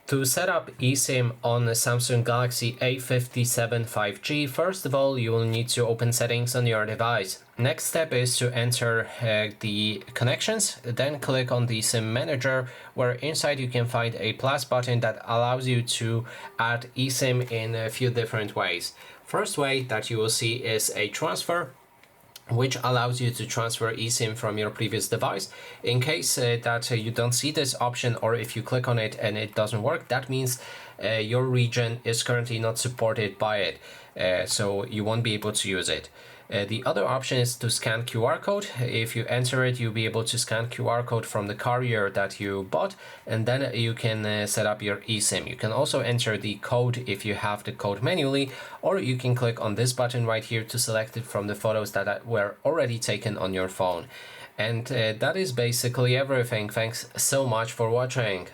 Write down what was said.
To set up eSIM on the Samsung Galaxy A57 5G, first of all, you will need to open settings on your device. Next step is to enter the connections, then click on the SIM manager, where inside you can find a plus button that allows you to add eSIM in a few different ways. First way that you will see is a transfer, which allows you to transfer eSIM from your previous device. In case that you don't see this option, or if you click on it and it doesn't work, that means your region is currently not supported by it, so you won't be able to use it. The other option is to scan QR code. If you enter it, you'll be able to scan QR code from the carrier that you bought, and then you can set up your eSIM. You can also enter the code if you have the code manually, or you can click on this button right here to select it from the photos that were already taken on your phone. And that is basically everything. Thanks so much for watching.